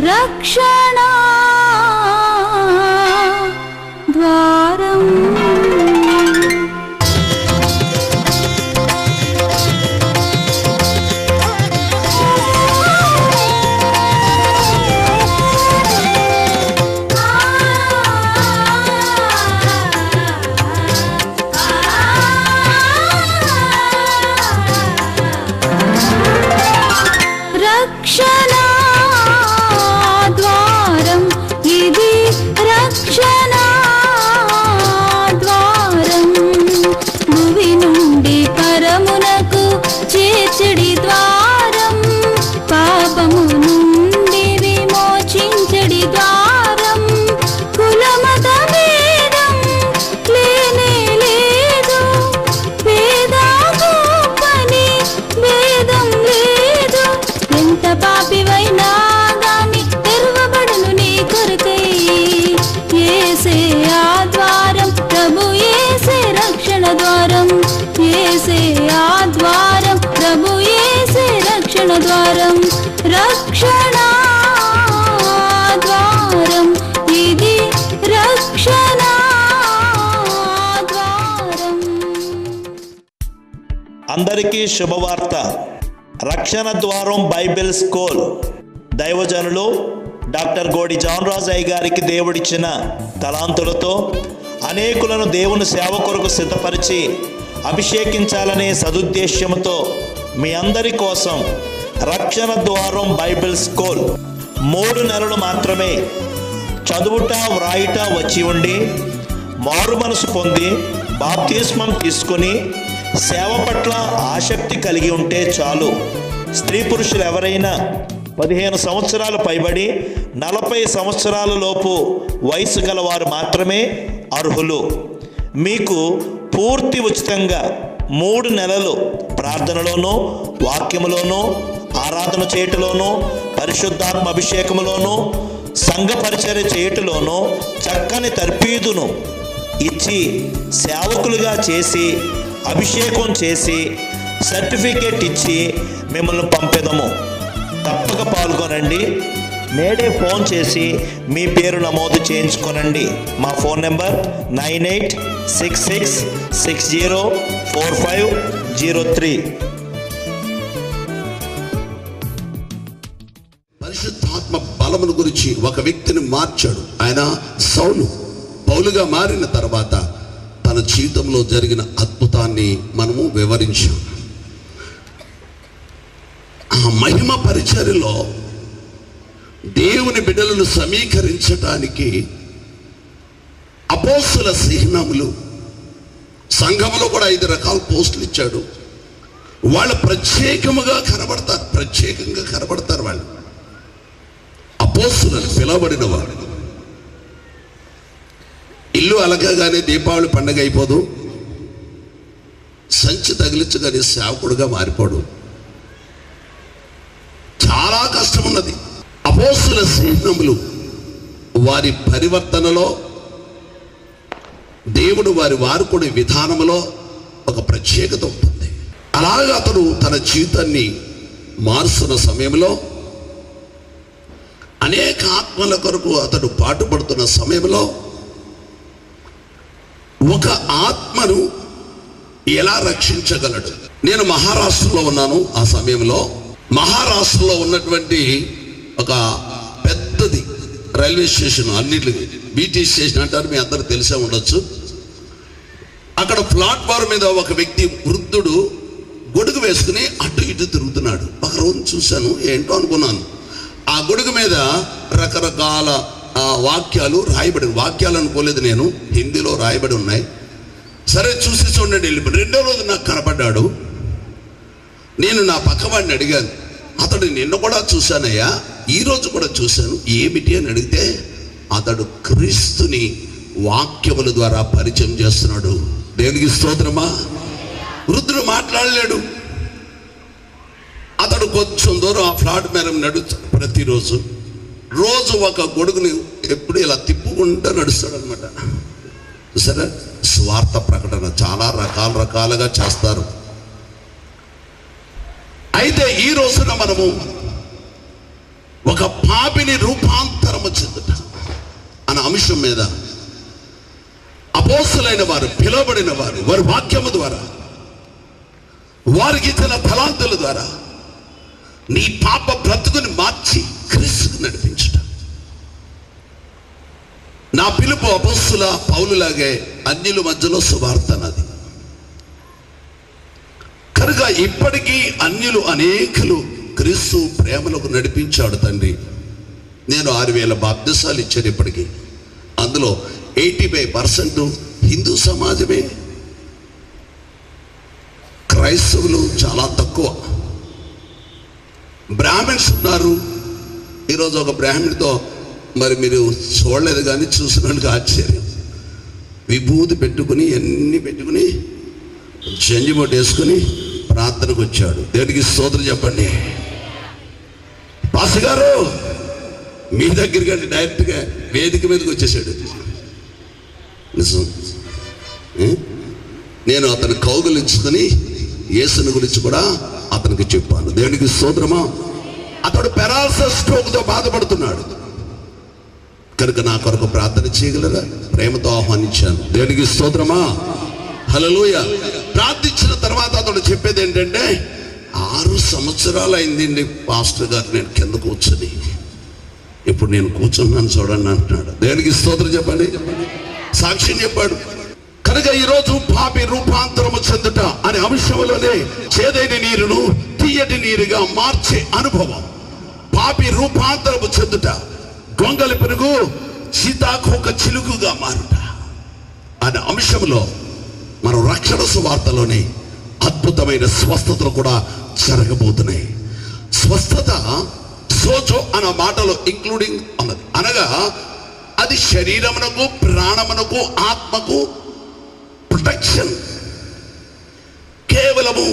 రక్షణ ద్వారం. రక్షణ ద్వారం ఇది, రక్షణ ద్వారం. భువి నుండి పరమునకు చేర్చడి ద్వారం, పాపము నుండి విమోచించడి ద్వారం. కులమత భేదం లేనే లేదు, పేద గొప్పని భేదం లేదు. ఎంత పాపివైనా గాని తెరవబడును నీ కొరకై. యేసే ఆ ద్వారం, ప్రభు యేసే రక్షణ ద్వారం. యేసే ఆ ద్వారం, ప్రభు యేసే రక్షణ ద్వారం. రక్షణ ద్వారం ఇది, రక్షణ ద్వారం. అందరికీ శుభవార్త. రక్షణ ద్వారం బైబిల్ స్కూల్ దైవజనులు డాక్టర్ గోడి జాన్ రాజయ్య గారికి దేవుడిచ్చిన తలాంతులతో అనేకులను దేవుని సేవ కొరకు సిద్ధపరిచి అభిషేకించాలనే సదుద్దేశ్యంతో మీ అందరి కోసం రక్షణ ద్వారం బైబిల్ స్కూల్ 3 నెలలు మాత్రమే చదువుట వ్రాయుట వచ్చి ఉండి మారు మనసు పొంది బాప్తిస్మం తీసుకొని సేవ పట్ల ఆసక్తి కలిగి ఉంటే చాలు. స్త్రీ పురుషులు ఎవరైనా 15 సంవత్సరాలు పైబడి 40 సంవత్సరాల లోపు వయసు గలవారు మాత్రమే అర్హులు. మీకు పూర్తి ఉచితంగా 3 నెలలు ప్రార్థనలోనూ, వాక్యములోనూ, ఆరాధన చేయటలోనూ, పరిశుద్ధాత్మ అభిషేకములోనూ, సంఘ పరిచర్య చేయటలోనూ చక్కని తర్ఫీదును ఇచ్చి సేవకులుగా చేసి అభిషేకం చేసి సర్టిఫికేట్ ఇచ్చి మిమ్మల్ని పంపెదము. తప్పక పాల్గొనండి. నేడే ఫోన్ చేసి మీ పేరు నమోదు చేయించుకోనండి. మా ఫోన్ నెంబర్ 9866604503. పరిశుద్ధాత్మ బలమును గురించి ఒక వ్యక్తిని మార్చాడు. ఆయన సౌలు. పౌలుగా మారిన తర్వాత తన జీవితంలో జరిగిన అద్భుతాన్ని మనము వివరించాం. ఆ మహిమ పరిచర్యలో దేవుని బిడ్డలను సమీకరించడానికి అపోస్తుల చిహ్నములు, సంఘములో కూడా 5 రకాల పోస్టులు ఇచ్చాడు. వాళ్ళు ప్రత్యేకంగా కనబడతారు. వాళ్ళు అపోస్తులను పిలవబడిన వాడు. ఇల్లు అలగగానే దీపావళి పండగ అయిపోదు, సంచి తగిలించగానే సేవకుడుగా మారిపోడు. చాలా కష్టం ఉన్నది. అపోస్తుల చిహ్నములు వారి పరివర్తనలో, దేవుడు వారి వాడుకునే విధానంలో ఒక ప్రత్యేకత ఉంటుంది. అలాగే అతడు తన జీవితాన్ని మారుస్తున్న సమయంలో, అనేక ఆత్మల కొరకు అతడు పాటుపడుతున్న సమయంలో, ఒక ఆత్మను ఎలా రక్షించగలడు? నేను మహారాష్ట్రలో ఉన్నాను. ఆ సమయంలో మహారాష్ట్రలో ఉన్నటువంటి ఒక పెద్దది రైల్వే స్టేషన్, అన్నిటికీ బీటీ స్టేషన్ అంటారు, మీ అందరూ తెలిసే ఉండొచ్చు. అక్కడ ప్లాట్ఫామ్ మీద ఒక వ్యక్తి, వృద్ధుడు, గొడుగు వేసుకుని అటు ఇటు తిరుగుతున్నాడు. ఒక రోజు చూశాను, ఏంటో అనుకున్నాను. ఆ గొడుగు మీద రకరకాల వాక్యాలు రాయబడి, వాక్యాలు అనుకోలేదు నేను, హిందీలో రాయబడి ఉన్నాయి. సరే చూసి చూడండి వెళ్ళిపోయి. 2వ రోజు నాకు కనపడ్డాడు. నేను నా పక్కవాడిని అడిగాను, అతడు నిన్న కూడా చూశానయ్యా, ఈరోజు కూడా చూశాను, ఏమిటి అని అడిగితే అతడు క్రీస్తుని వాక్యముల ద్వారా పరిచయం చేస్తున్నాడు. దేవునికి స్తోత్రమా. వృద్ధుడు మాట్లాడలేడు. అతడు కొంచెం దూరం ఆ ప్లాట్ మీద నడుస్తాడు. ప్రతిరోజు ఒక గొడుగుని ఎప్పుడు ఇలా తిప్పుకుంటూ నడుస్తాడు అనమాట. చూసారా, స్వార్థ ప్రకటన చాలా రకాలుగా చేస్తారు. అయితే ఈ రోజున మనము ఒక పాపిని రూపాంతరము చెందుట అనే అంశం మీద అపోస్తలులైన వారు, పిలువబడిన వారు, వారి వాక్యము ద్వారా, వారికి ఇచ్చిన తలాంతుల ద్వారా నీ పాప బ్రతుకుని మార్చి క్రీస్తుకు నడిపించుట. నా పిలుపు అపోస్తల పౌలులాగే అన్యుల మధ్యలో సువార్త నాది. కనుక ఇప్పటికీ అన్యులు అనేకులు క్రీస్తు ప్రేమలకు నడిపించాడు తండ్రి. నేను 6000 బాప్తిసాలు ఇచ్చాను ఇప్పటికీ. అందులో 85% హిందూ సమాజమే, క్రైస్తవులు చాలా తక్కువ. బ్రాహ్మణ్స్ ఉన్నారు. ఈరోజు ఒక బ్రాహ్మణితో మరి మీరు చూడలేదు కానీ చూసిన వాళ్ళకి ఆశ్చర్యం. విభూతి పెట్టుకుని అన్నీ పెట్టుకుని జంజిబొట్టు వేసుకుని ప్రార్థనకు వచ్చాడు. దేవునికి స్తోత్రం చెప్పండి. పాస్ గారు మీ దగ్గరికి అంటే డైరెక్ట్గా వేదిక మీదకి వచ్చేసాడు. నిజం. నేను అతను కౌగులించుకొని యేసుని గురించి కూడా అతనికి చెప్పాను. దేవునికి స్తోత్రమా. అతడు పెరాలసిస్ స్ట్రోక్తో బాధపడుతున్నాడు కనుక నా కొరకు ప్రార్థన చేయగలరా? ప్రేమతో ఆహ్వానించాను. దేవునికి స్తోత్రమా. హల్లెలూయా. ప్రార్థించిన తర్వాత అతడు చెప్పేది ఏంటంటే, 6 సంవత్సరాలు అయిందండి పాస్టర్ గారు నేను కింద కూర్చొని, ఇప్పుడు నేను కూర్చున్నాను చూడండి అంటున్నాడు. దేవునికి స్తోత్రం చెప్పండి. సాక్ష్యం చెప్పాడు. కనుక ఈరోజు పాపి రూపాంతరము చెందుట అనే అంశంలోనే చేదైన నీరును తీయటి నీరుగా మార్చే అనుభవం. పాపి రూపాంతరము చెందుట, గొంగలి పెరుగు సీతాకోక చిలుకుగా మారుట అనే అంశంలో మన రక్షణ సువార్తలోనే అద్భుతమైన స్వస్థతలు కూడా జరగబోతున్నాయి. స్వస్థత సోజో అన్న మాటలో ఇంక్లూడింగ్ అన్నది, అనగా అది శరీరమునకు, ప్రాణమునకు, ఆత్మకు ప్రొటెక్షన్. కేవలము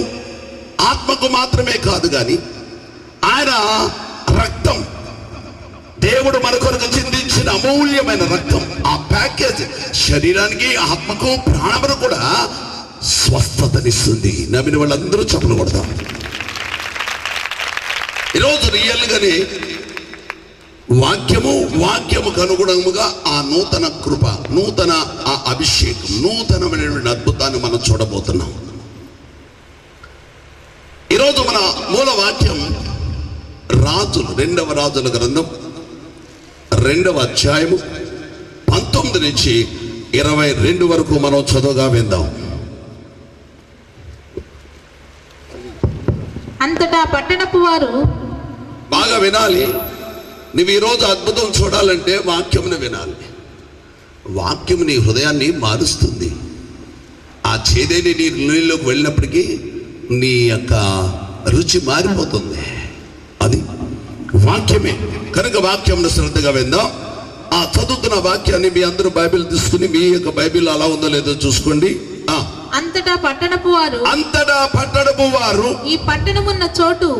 ఆత్మకు మాత్రమే కాదు కానీ ఆయన రక్తం, దేవుడు మన కొరకు చిందించిన అమూల్యమైన రక్తం, ఆ ప్యాకేజ్ శరీరానికి, ఆత్మకు, ప్రాణమును కూడా స్వస్థతనిస్తుంది. నమ్మిన వాళ్ళందరూ చప్పలు కొడతాం. ఈరోజు రియల్గానే వాక్యముకు అనుగుణముగా ఆ నూతన కృప, నూతన ఆ అభిషేకం, నూతనమైనటువంటి అద్భుతాన్ని మనం చూడబోతున్నాం. ఈరోజు మన మూల వాక్యం రాజులు, 2వ రాజుల గ్రంథం 2వ అధ్యాయము 19 నుంచి 22 వరకు మనం చదువుగా విందాం. అంతటా పట్టణపు వారు, బాగా వినాలి. నువ్వు ఈరోజు అద్భుతం చూడాలంటే వాక్యమును వినాలి. వాక్యం నీ హృదయాన్ని మారుస్తుంది. ఆ చేదేని నీ నీళ్ళలోకి వెళ్ళినప్పటికీ నీ యొక్క రుచి మారిపోతుంది. అది వాక్యమే. కనుక వాక్యంను శ్రద్ధగా విందాం. ఆ చదువుతున్న వాక్యాన్ని మీ అందరూ బైబిల్ తీసుకుని మీ యొక్క బైబిల్ అలా ఉందో లేదో చూసుకోండి. అంతటా పట్టణపు వారు ఈ పట్టణమున్న చోటు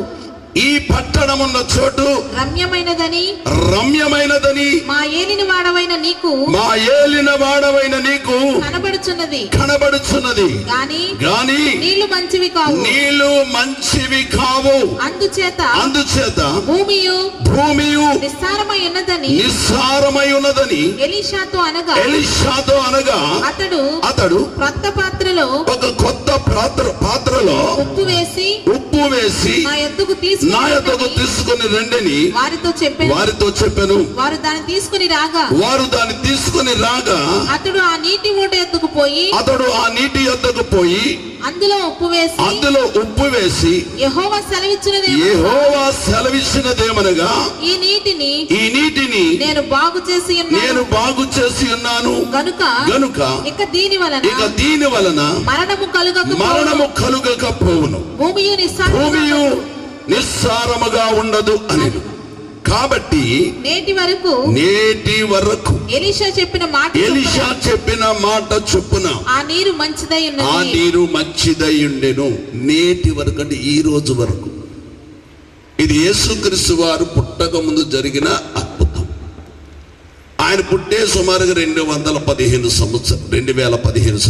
రమ్యమైనదని మా ఏలిన వాడవైన నీకు కనబడుచున్నది గాని నీళ్లు మంచివి కావు. అందుచేత భూమియు నిస్సారమై ఉన్నదని ఎలీషాతో అనగా అతడు కొత్త పాత్రలో ఉప్పు వేసి నా యొద్దకు తీసుకుని రండని వారితో చెప్పెను. వారు దాన్ని తీసుకుని రాగా అతడు ఆ నీటి యొద్దకు పోయి అందులో ఉప్పు వేసి యెహోవా సెలవిచ్చినదేమనగా ఈ నీటిని నేను బాగు చేసి ఉన్నాను గనుక ఇక దీని వలన మరణము కలుగకపోవును, భూమియు నిస్సారముగా ఉండదు అని. కాబట్టి నేటి వరకు ఎలీషా చెప్పిన మాట చొప్పున ఆ నీరు మంచిదై ఉండెను. నేటి వరకు అంటే ఈ రోజు వరకు. ఇది యేసుక్రీస్తు వారు పుట్టక ముందు జరిగిన అద్భుతం. ఆయన పుట్టే సుమారుగా 2015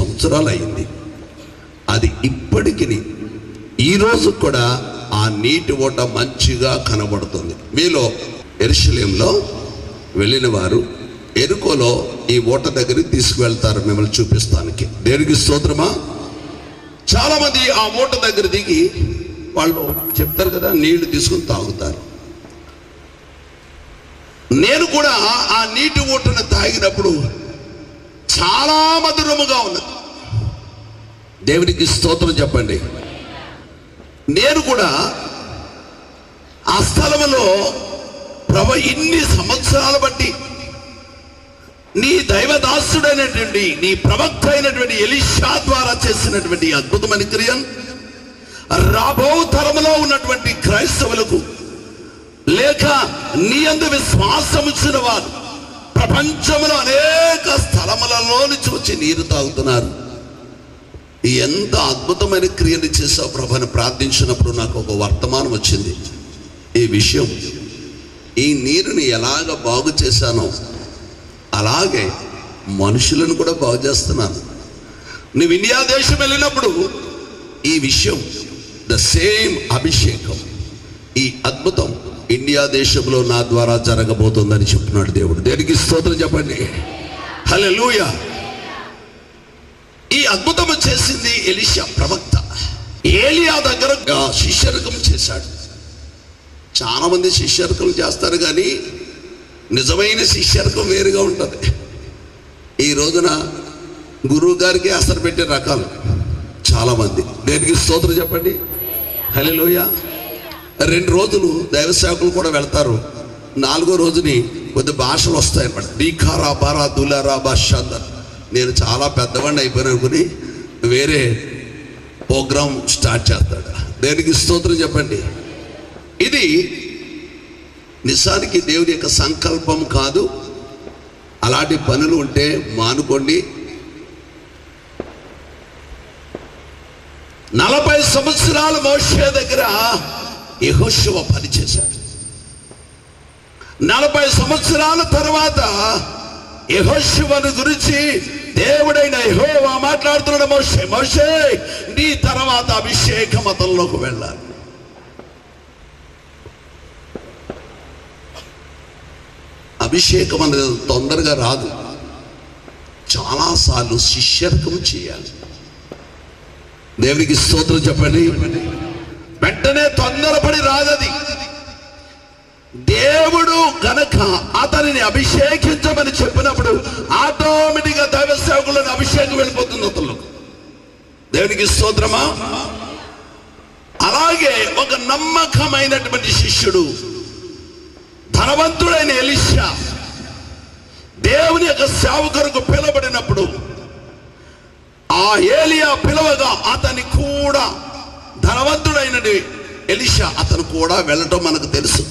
సంవత్సరాలు అయింది. అది ఇప్పటికి ఈ రోజు కూడా ఆ నీటి ఓట మంచిగా కనబడుతుంది. మీలో యెరూషలేములో వెళ్ళిన వారు ఎరుకోలో ఈ ఓట దగ్గరికి తీసుకువెళ్తారు మిమ్మల్ని చూపిస్తానికి. దేవునికి స్తోత్రమా. చాలా మంది ఆ ఓట దగ్గర దిగి వాళ్ళు చెప్తారు కదా, నీళ్లు తీసుకుని తాగుతారు. నేను కూడా ఆ నీటి ఓటను తాగినప్పుడు చాలా మధురముగా ఉన్నది. దేవునికి స్తోత్రం చెప్పండి. నేను కూడా ఆ స్థలములో ప్రభు ఇన్ని సంవత్సరాల బట్టి నీ దైవదాసుడైనటువంటి నీ ప్రవక్త అయినటువంటి ఎలీషా ద్వారా చేసినటువంటి అద్భుతమైన క్రియను రాబో తరములో ఉన్నటువంటి క్రైస్తవులకు లేక నీ యందు విశ్వాసముంచిన వారు ప్రపంచంలో అనేక స్థలములలో నుంచి వచ్చి నీరు తాగుతున్నారు. ఎంత అద్భుతమైన క్రియలు చేసావు ప్రభుని ప్రార్థించినప్పుడు నాకు ఒక వర్తమానం వచ్చింది. ఈ విషయం, ఈ నీరుని ఎలాగ బాగు చేశానో అలాగే మనుషులను కూడా బాగు చేస్తున్నాను. నువ్వు ఇండియా దేశం వెళ్ళినప్పుడు ఈ విషయం, ద సేమ్ అభిషేకం, ఈ అద్భుతం ఇండియా దేశంలో నా ద్వారా జరగబోతుందని చెప్తున్నాడు దేవుడు. దేనికి స్తోత్రం చెప్పండి. హల్లెలూయా. ఈ అద్భుతం చేసింది ఎలీషా ప్రవక్త. ఏలియా దగ్గర శిష్యరకం చేశాడు. చాలా మంది శిష్యరకం చేస్తారు, కానీ నిజమైన శిష్యరకం వేరుగా ఉంటుంది. ఈ రోజున గురువు గారికి అసలు పెట్టే రకాలు చాలా మంది. దేనికి స్తోత్రం చెప్పండి. హల్లెలూయా. 2 రోజులు దైవ సేవకులు కూడా వెళ్తారు. 4వ రోజుని కొద్ది భాషలు వస్తాయన్నమాట. డీకారా బారా దులారా భాష. నేను చాలా పెద్దవాడిని అయిపోయాను అనుకుని వేరే ప్రోగ్రాం స్టార్ట్ చేస్తాడు. దేనికి స్తోత్రం చెప్పండి. ఇది నిజానికి దేవుని యొక్క సంకల్పం కాదు. అలాంటి పనులు ఉంటే మానుకోండి. 40 సంవత్సరాలు మోషే దగ్గర యెహోషువ పనిచేశాడు. 40 సంవత్సరాల తర్వాత యెహోషువను గురించి దేవుడైన యెహోవా మాట్లాడుతున్నాడు. మోషే, మోషే, నీ తర్వాత అభిషేకం అతనిలోకి వెళ్ళాలి. అభిషేకం అనేది తొందరగా రాదు. చాలాసార్లు శిష్యరకం చేయాలి. దేవునికి స్తోత్రం చెప్పండి. వెంటనే తొందరపడి రాదది. దేవుడు గనక అతనిని అభిషేకించమని చెప్పినప్పుడు ఆటోమేటిక్గా దైవ సేవకులను అభిషేకం వెళ్ళిపోతుంది అతను. దేవునికి స్తోత్రమా. అలాగే ఒక నమ్మకమైనటువంటి శిష్యుడు, ధనవంతుడైన ఎలీషా దేవుని యొక్క సేవకులకు పిలువబడినప్పుడు ఆ ఏలియా పిలవగా అతని కూడా ధనవంతుడైన ఎలీషా అతను కూడా వెళ్ళటం మనకు తెలుసు.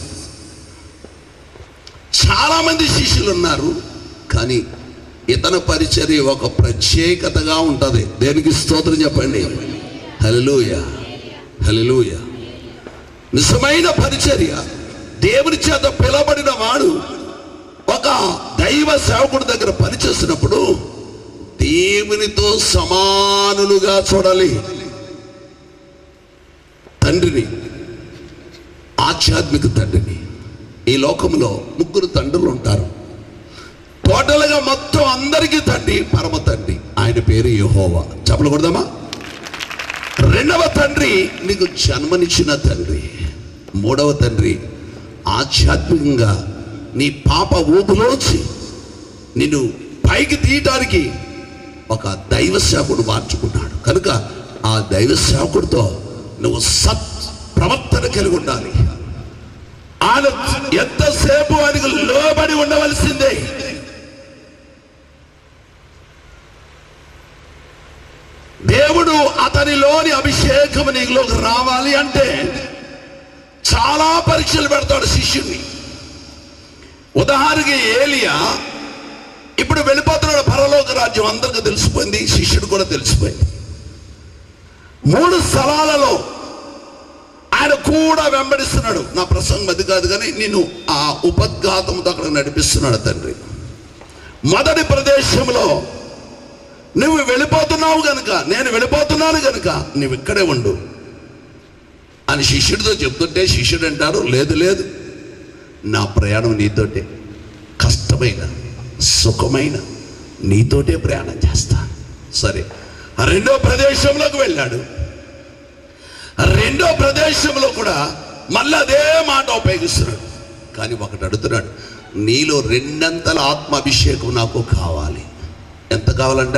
చాలా మంది శిష్యులు ఉన్నారు, కానీ ఇతని పరిచర్య ఒక ప్రత్యేకతగా ఉంటుంది. దేనికి స్తోత్రం చెప్పండి. హల్లెలూయా, హల్లెలూయా. నిజమైన పరిచర్య, దేవుని చేత పిలవబడిన వాడు ఒక దైవ సేవకుడి దగ్గర పనిచేస్తున్నప్పుడు దేవునితో సమానులుగా చూడాలి. తండ్రిని, ఆధ్యాత్మిక తండ్రిని. ఈ లోకంలో 3 తండ్రులు ఉంటారు. టోటల్గా మొత్తం అందరికీ తండ్రి పరమ తండ్రి, ఆయన పేరు యెహోవా. చెప్పలు కొడదామా. 2వ తండ్రి నీకు జన్మనిచ్చిన తండ్రి. 3వ తండ్రి ఆధ్యాత్మికంగా నీ పాప ఊపులోంచి నిన్ను పైకి తీయటానికి ఒక దైవ సేవకుడు మార్చుకున్నాడు. కనుక ఆ దైవ సేవకుడితో నువ్వు సత్ ప్రవర్తన కలిగి ఉండాలి. ఆయన ఎంతసేపు ఆయనకు లోబడి ఉండవలసిందే. దేవుడు అతనిలోని అభిషేకం నీలోకి రావాలి అంటే చాలా పరీక్షలు పెడతాడు శిష్యుడిని. ఉదాహరణకి ఏలియా ఇప్పుడు వెళ్ళిపోతున్నాడు పరలోక రాజ్యం, అందరికీ తెలిసిపోయింది, శిష్యుడు కూడా తెలిసిపోయింది. 3 స్థలాలలో ఆయన కూడా వెంబడిస్తున్నాడు. నా ప్రసంగం అది కాదు, కానీ నేను ఆ ఉపద్ఘాతంతో అక్కడ నడిపిస్తున్నాడు తండ్రి. మొదటి ప్రదేశంలో నువ్వు వెళ్ళిపోతున్నావు గనుక, నేను వెళ్ళిపోతున్నాను గనుక నువ్వు ఇక్కడే ఉండు అని శిష్యుడితో చెప్తుంటే శిష్యుడు అంటారు, లేదు లేదు, నా ప్రయాణం నీతోటే, కష్టమైన సుఖమైన నీతోటే ప్రయాణం చేస్తాను. సరే, రెండో ప్రదేశంలోకి వెళ్ళాడు. రెండో ప్రదేశంలో కూడా మళ్ళీ అదే మాట ఉపయోగిస్తున్నాడు. కానీ ఒకటి అడుగుతున్నాడు, నీలో రెండంతల ఆత్మాభిషేకం నాకు కావాలి. ఎంత కావాలంట?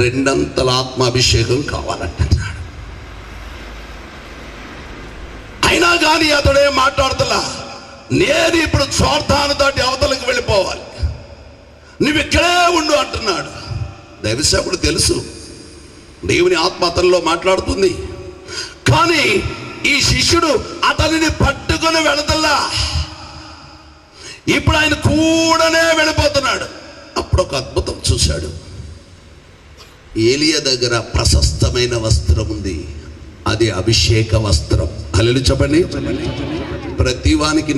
రెండంతల ఆత్మాభిషేకం కావాలంటున్నాడు. అయినా కానీ అతడే మాట్లాడుతున్నా, నేను ఇప్పుడు చోర్తాను దాటి అవతలకు వెళ్ళిపోవాలి, నువ్వు ఇక్కడే ఉండు అంటున్నాడు. దైవసేవకుడు తెలుసు దేవుని ఆత్మ అతనిలో మాట్లాడుతుంది. కానీ ఈ శిష్యుడు అతనిని పట్టుకుని వెళతల్లా. ఇప్పుడు ఆయన కూడానే వెళ్ళిపోతున్నాడు. అప్పుడు ఒక అద్భుతం చూశాడు. ఏలియా దగ్గర ప్రశస్తమైన వస్త్రం ఉంది, అది అభిషేక వస్త్రం. హల్లెలూయా చెప్పండి. ప్రతి వానికి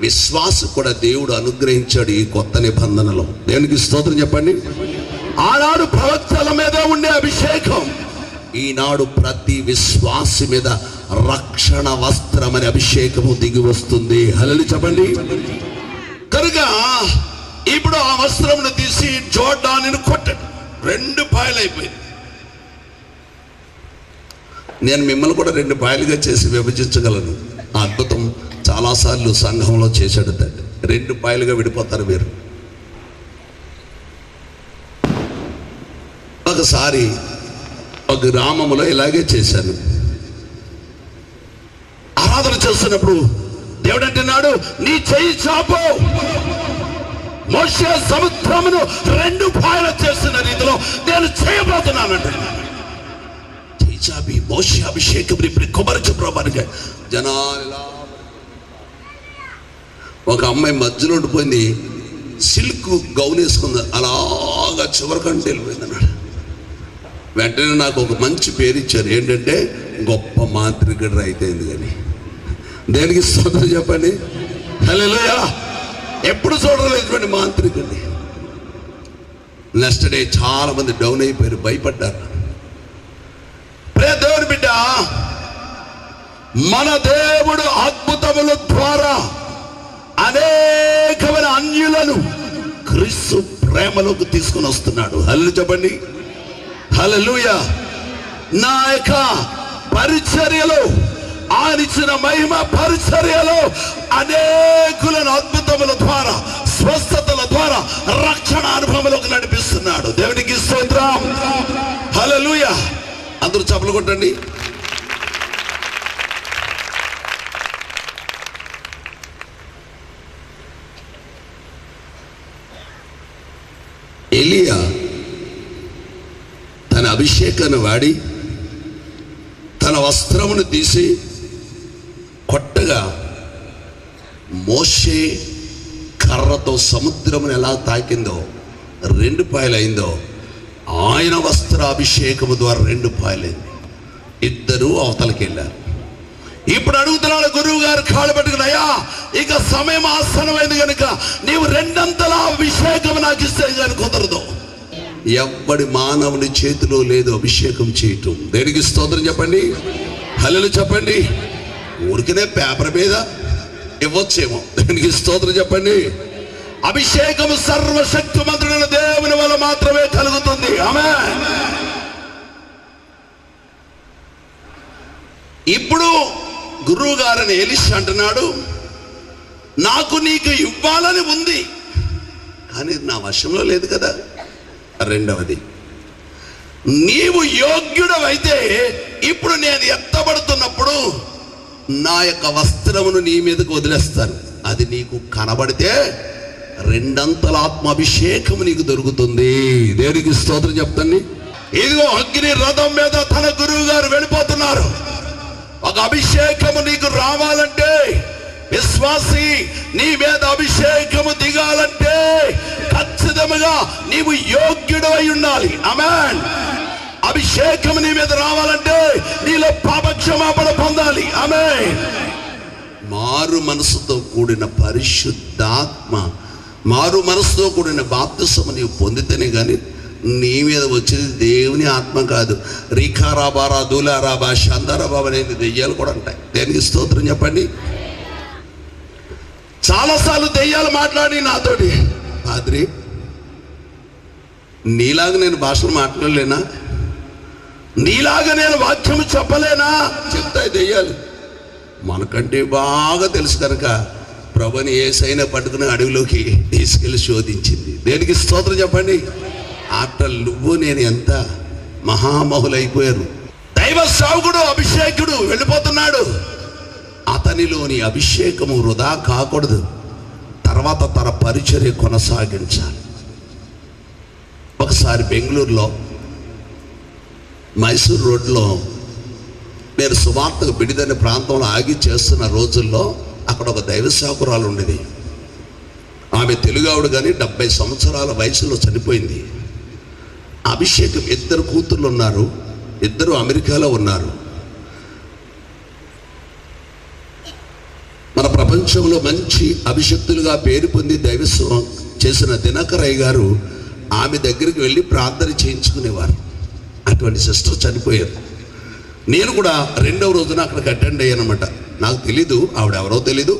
విశ్వాస కూడా దేవుడు అనుగ్రహించాడు ఈ కొత్త నిబంధనలో. దేవునికి స్తోత్రం చెప్పండి. ఆనాడు ప్రవక్తల మీద ఉండే అభిషేకం ఈనాడు ప్రతి విశ్వాసి మీద రక్షణ వస్త్రం అనే అభిషేకము దిగి వస్తుంది. హల్లెలూయా చెప్పండి. కనుక ఇప్పుడు ఆ వస్త్రమును తీసి జోర్డానును కొట్టాడు. 2 పాయలు అయిపోయింది. నేను మిమ్మల్ని కూడా 2 పాయలుగా చేసి విభజించగలను. ఆ అద్భుతం చాలాసార్లు సంఘంలో చేశాడు తండ్రి. 2 పాయలుగా విడిపోతారు మీరు. ఒకసారి ఒక గ్రామంలో ఇలాగే చేశాను. ఆరాధన చేస్తున్నప్పుడు దేవుడు అంటున్నాడు, నీ చెయ్యి చాపు. మోషే సముద్రమును 2 పాయలు చేస్తున్న రీతిలో నేను చేయబోతున్నానంటే చెయ్యి చాపి మోషే అభిషేకం ఇప్పుడు కుమరచు ప్రభానికి జనాలు. ఒక అమ్మాయి మధ్యలో ఉండిపోయింది, సిల్క్ గౌన్ వేసుకుంది, అలాగా చివరికంటే వెళ్ళిపోయింది అన్నాడు. వెంటనే నాకు ఒక మంచి పేరు ఇచ్చారు, ఏంటంటే గొప్ప మాంత్రికుడు అయితేంది. కానీ దేనికి స్తోత్రం చెప్పండి. హల్లెలూయా. ఎప్పుడు చూడలేటువంటి మాంత్రికుడిని. నెక్స్ట్ డే చాలా మంది డౌన్ అయిపోయారు, భయపడ్డారు. దేవుని బిడ్డ, మన దేవుడు అద్భుతముల ద్వారా అనేకమైన అన్యులను క్రీస్తు ప్రేమలోకి తీసుకుని వస్తున్నాడు. హల్లెలూయా చెప్పండి. హల్లెలూయా. నా యొక్క పరిచర్యలో, ఆయన ఇచ్చిన మహిమ పరిచర్యలో అనేకులను అద్భుతముల ద్వారా, స్వస్థతల ద్వారా రక్షణ అనుభవంలోకి నడిపిస్తున్నాడు. దేవునికి స్తోత్రం. హల్లెలూయా. అందరూ చప్పలు కొట్టండి. ఎలియా తన అభిషేకాన్ని వాడి తన వస్త్రమును తీసి కొట్టగా మోషే కర్రతో సముద్రమును ఎలా తాకిందో 2 పాయలు అయిందో, ఆయన వస్త్రాభిషేకము ద్వారా 2 పాయలైంది. ఇద్దరు అవతలకి వెళ్ళారు. ఇప్పుడు అడుగుతున్నాడు గురువు గారు కాళ్ళు పట్టుకుని, అయ్యా ఇక సమయం ఆసనమైంది కనుక నీవు 2 అంతల అభిషేకం నాకు ఇస్తే కానీ కుదరదు. ఎవ్వడి మానవుని చేతిలో లేదు అభిషేకం చేయటం. దేనికి స్తోత్రం చెప్పండి. హల్లెలూయా చెప్పండి. ఊరికనే పేపర్ మీద ఇవ్వచ్చేమో. దేనికి స్తోత్రం చెప్పండి. అభిషేకము సర్వశక్తిమంతుడైన దేవుని వల్ల మాత్రమే కలుగుతుంది. ఆమేన్. ఇప్పుడు గురువు గారిని ఎలీషా అంటున్నాడు, నాకు నీకు ఇవ్వాలని ఉంది, కానీ నా వశంలో లేదు కదా. రెండవది, నీవు యోగ్యుడవైతే ఇప్పుడు నేను ఎత్తబడుతున్నప్పుడు నా యొక్క వస్త్రమును నీ మీదకు వదిలేస్తాను. అది నీకు కనబడితే 2 అంతల ఆత్మాభిషేకము నీకు దొరుకుతుంది. దేవునికి స్తోత్రం చెప్తాను. ఇదిగో అగ్ని రథం మీద తన గురువు గారు వెళ్ళిపోతున్నారు. ఒక అభిషేకము నీకు రావాలంటే, విశ్వాసి నీ మీద అభిషేకము దిగాలంటే ఖచ్చితంగా నీవు యోగ్యుడు అయి ఉండాలి. ఆమేన్. అభిషేకం నీ మీద రావాలంటే నీలో పాపక్షమాపణ పొందాలి. ఆమేన్. మారు మనసుతో కూడిన పరిశుద్ధాత్మ, మారు మనసుతో కూడిన బాప్తిసము నీవు పొందితేనే కానీ నీ మీద వచ్చేది దేవుని ఆత్మ కాదు. రీఖారాబారా దూలారాబా షందారాబాబా అనేది దెయ్యాలు కూడా ఉంటాయి. దేనికి స్తోత్రం చెప్పండి. చాలాసార్లు దెయ్యాలు మాట్లాడి నాతోటి, పాద్రి నీలాగా నేను భాషలు మాట్లాడలేనా, నీలాగా నేను వాక్యము చెప్పలేనా, చెప్తాయి దెయ్యాలు. మనకంటే బాగా తెలుసు కనుక ప్రభుని యేసయ్యను పట్టుకుని అడవిలోకి తీసుకెళ్ళి శోధించింది. దేనికి స్తోత్రం చెప్పండి. ఆఫ్టర్ నువ్వు నేను ఎంత మహామహులైపోయారు. దైవ సేవకుడు అభిషేకుడు వెళ్ళిపోతున్నాడు, అతనిలోని అభిషేకము వృధా కాకూడదు, తర్వాత తన పరిచర్య కొనసాగించాలి. ఒకసారి బెంగళూరులో మైసూర్ రోడ్లో నేను సువార్తకు బిడిదనే ప్రాంతంలో ఆగి చేస్తున్న రోజుల్లో అక్కడ ఒక దైవ సేవకురాలు ఉండేది. ఆమె తెలుగు ఆవిడ కానీ 70 సంవత్సరాల వయసులో చనిపోయింది. అభిషేకం 2 కూతుర్లు ఉన్నారు, 2 అమెరికాలో ఉన్నారు. మన ప్రపంచంలో మంచి అభిషక్తులుగా పేరు పొంది దైవస్వం చేసిన దినకరయ్య గారు ఆమె దగ్గరికి వెళ్ళి ప్రార్థన చేయించుకునేవారు. అటువంటి సిస్టర్ చనిపోయారు. నేను కూడా 2వ రోజున అక్కడికి అటెండ్ అయ్యానమాట. నాకు తెలీదు, ఆవిడెవరో తెలీదు.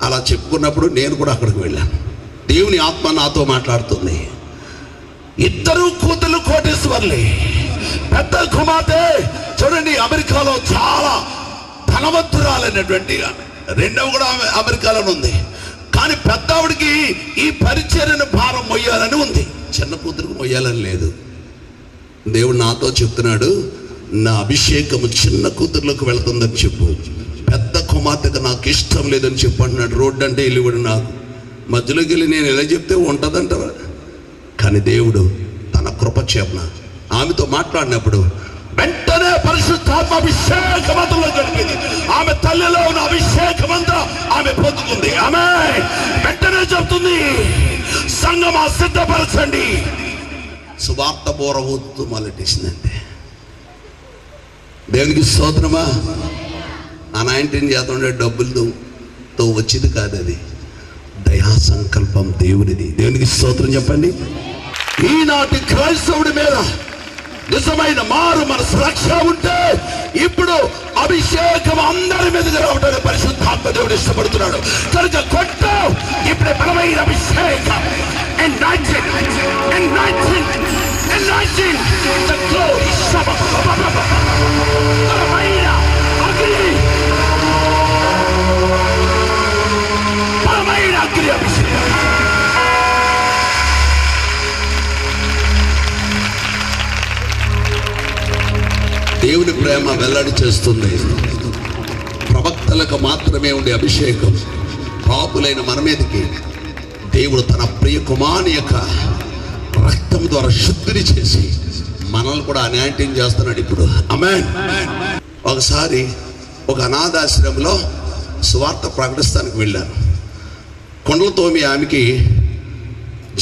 అలా చెప్పుకున్నప్పుడు నేను కూడా అక్కడికి వెళ్ళాను. దేవుని ఆత్మ నాతో మాట్లాడుతుంది. 2 కూతురు కోటేశ్వర్లే, పెద్ద కుమార్తె చూడండి అమెరికాలో చాలా ధనవంతురాలైనటువంటి, 2వ కూడా అమెరికాలోనే ఉంది. కానీ పెద్దవాడికి ఈ పరిచర్యను భారం మొయ్యాలని ఉంది, చిన్న కూతురుకు మొయ్యాలని లేదు. దేవుడు నాతో చెప్తున్నాడు, నా అభిషేకము చిన్న కూతుర్లకు వెళుతుందని చెప్పు, పెద్ద కుమార్తెకు నాకు ఇష్టం లేదని చెప్పు అంటున్నాడు. రోడ్డు అంటే వెళ్ళివాడు నాకు మధ్యలోకి వెళ్ళి నేను ఎలా చెప్తే ఉంటుందంటారా? కానీ దేవుడు తన కృప చేపన ఆమెతో మాట్లాడినప్పుడు వెంటనే పరిశుద్ధాత్మ అభిషేకమంతలో జరిగింది. ఆమె తల్లిలో ఉన్న అభిషేకమంతా ఆమె పొందుతుంది. ఆమె వెంటనే చెప్తుంది, సంగమా సిద్ధపరచండి. సువార్త బోరవద్దు మొదలెట్టేసిందంటే దేవునికి స్తోత్రమా. ఆ 19 చేస్తుండే డబ్బులతో వచ్చేది కాదు, అది దయా సంకల్పం దేవునిది. దేవునికి స్తోత్రం చెప్పండి. ఈనాటి క్రైస్తవుడి మీద నిజమైన మారు మనసు రక్ష ఉంటే ఇప్పుడు అభిషేకం అందరి మీదకి రావడానికి పరిశుద్ధాత్మ దేవుడు ఇష్టపడుతున్నాడు కనుక కొట్టు. ఇప్పుడే బలమైన అభిషేకం బలమైన అగ్ని, బలమైన అగ్ని అభిషేకం. దేవుని ప్రేమ వెల్లడి చేస్తుంది. ప్రవక్తలకు మాత్రమే ఉండే అభిషేకం పాపులైన మన మీదకి దేవుడు తన ప్రియ కుమారుని యొక్క రక్తం ద్వారా శుద్ధిని చేసి మనల్ని కూడా అన్యాయం చేస్తున్నాడు ఇప్పుడు. ఆమేన్. ఒకసారి ఒక అనాథాశ్రమంలో సువార్త ప్రకటిస్తానికి వెళ్ళాను. కొండలతో మీ ఆమెకి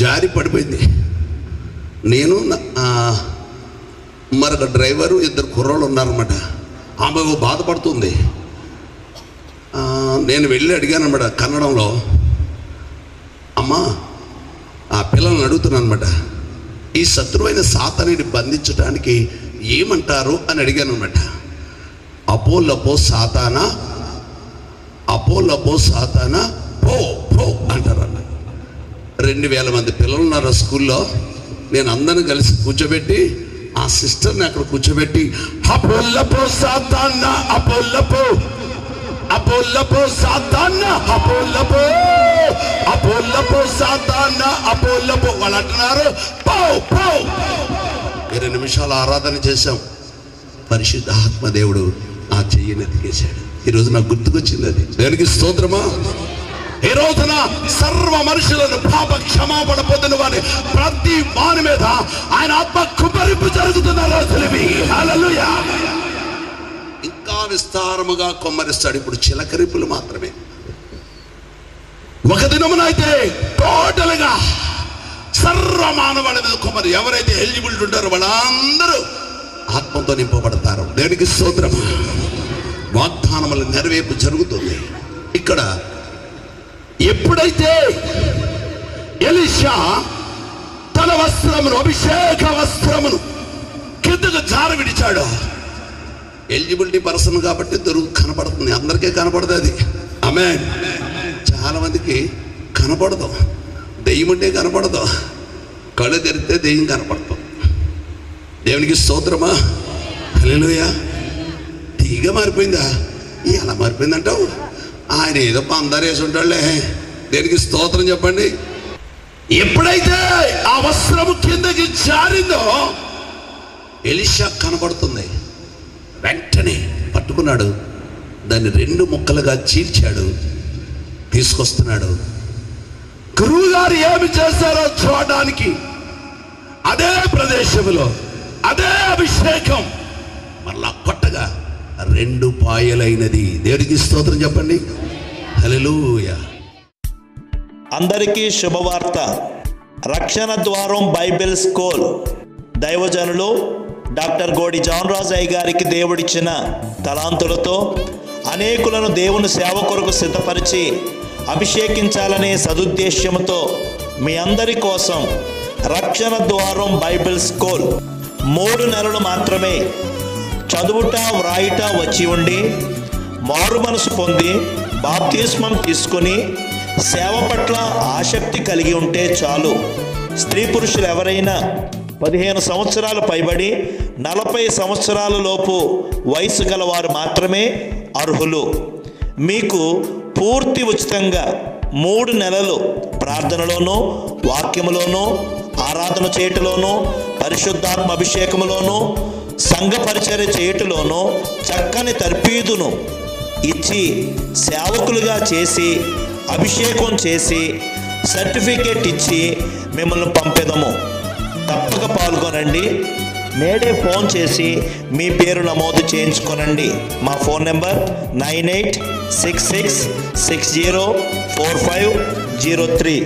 జారి పడిపోయింది. నేను మరొక డ్రైవరు 2 కుర్రోళ్ళు ఉన్నారన్నమాట. ఆమె బాధపడుతుంది. నేను వెళ్ళి అడిగాను అనమాట కన్నడంలో, అమ్మా ఆ పిల్లల్ని అడుగుతున్నాను అనమాట, ఈ శత్రువైన సాతానుని బంధించడానికి ఏమంటారు అని అడిగాను అనమాట. అపోలపో సాతానా, అపోలపో సాతానా పో పో అంటారన్న. 2000 మంది పిల్లలు ఉన్నారు ఆ స్కూల్లో. నేను అందరిని కలిసి కూర్చోబెట్టి ఆ సిస్టర్ని అక్కడ కూర్చోబెట్టి అపోలపో సాతానా, అపోలపో అపోలపో సాతానా, అపోలపో అపోలపో సాతానా, అపోలపో వాళ్ళు అంటున్నారు పో పో. 2 నిమిషాలు ఆరాధన చేశాం. పరిశుద్ధ ఆత్మదేవుడు ఆ చెయ్యిని ఎత్తికేశాడు. ఈరోజు నాకు గుర్తుకొచ్చింది అది. దేవునికి స్తోత్రమా. ఈ రోజున సర్వ మనుషులను పాప క్షమాపణ పొందిన వారి ప్రతి వాని మీద ఆయన ఆత్మ కుమ్మరింపు జరుగుతున్న రోజులు ఇవి. హల్లెలూయా. ఇంకా విస్తారముగా కొమ్మరిస్తాడు. ఇప్పుడు చిలకరింపులు మాత్రమే. ఒక దినమునైతే టోటల్గా సర్వ మానవాళి మీద కొమ్మరి. ఎవరైతే ఎలిజిబిలిటీ ఉంటారో వాళ్ళందరూ ఆత్మతో నింపబడతారు. దేవునికి స్తోత్రం. వాగ్దానముల నెరవేర్పు జరుగుతుంది. ఇక్కడ ఎప్పుడైతే ఎలీషా తన వస్త్రమును, అభిషేక వస్త్రమును కిందకు జారి విడిచాడు, ఎలిజిబిలిటీ పర్సన్ కాబట్టి కనపడుతుంది, అందరికీ కనపడుతుంది అది. ఆమేన్. చాలామందికి కనపడదు, దెయ్యం అంటే కనపడదు, కళ్ళు తెరిస్తే దెయ్యం కనపడతాం. దేవునికి స్తోత్రమా, హల్లెలూయా. తీగ మారిపోయిందా? ఎలా మారిపోయిందంటావు? ఆయన ఏదో పందారేసి ఉంటాడులే. దేనికి స్తోత్రం చెప్పండి. ఎప్పుడైతే ఆ వస్త్రము కిందకి జారిందో ఎలీషా కనపడుతుంది. వెంటనే పట్టుకున్నాడు, దాన్ని 2 ముక్కలుగా చీల్చాడు, తీసుకొస్తున్నాడు. గురువు గారు ఏమి చేస్తారో చూడడానికి అదే ప్రదేశంలో అదే అభిషేకం మళ్ళా కొట్టగా 2 పాయలైనది. దేవుడికి స్తోత్రం చెప్పండి, హల్లెలూయా. అందరికీ శుభవార్త. రక్షణ ద్వారం బైబిల్ స్కూల్ దైవజనులు డాక్టర్ గోడి జాన్ రాజ్ అయ్య గారికి దేవుడిచ్చిన తలాంతులతో అనేకులను దేవుని సేవ కొరకు సిద్ధపరిచి అభిషేకించాలనే సదుద్దేశ్యంతో మీ అందరి కోసం రక్షణ ద్వారం బైబిల్ స్కూల్ 3 నెలలు మాత్రమే చదువుట వ్రాయుట వచ్చి ఉండి మారు మనసు పొంది బాప్తిస్మం తీసుకొని సేవ పట్ల ఆసక్తి కలిగి ఉంటే చాలు. స్త్రీ పురుషులు ఎవరైనా 15 సంవత్సరాలు పైబడి 40 సంవత్సరాల లోపు వయసు గలవారు మాత్రమే అర్హులు. మీకు పూర్తి ఉచితంగా 3 నెలలు ప్రార్థనలోనూ, వాక్యములోనూ, ఆరాధన చేయటలోనూ, పరిశుద్ధాత్మ అభిషేకములోనూ, సంఘ పరిచర్య చేయటలోనూ చక్కని తర్ఫీదును ఇచ్చి సేవకులుగా చేసి అభిషేకం చేసి సర్టిఫికేట్ ఇచ్చి మిమ్మల్ని పంపెదము. తప్పక పాల్గొనండి. నేడే ఫోన్ చేసి మీ పేరు నమోదు చేయించుకోనండి. మా ఫోన్ నెంబర్ 9866604503.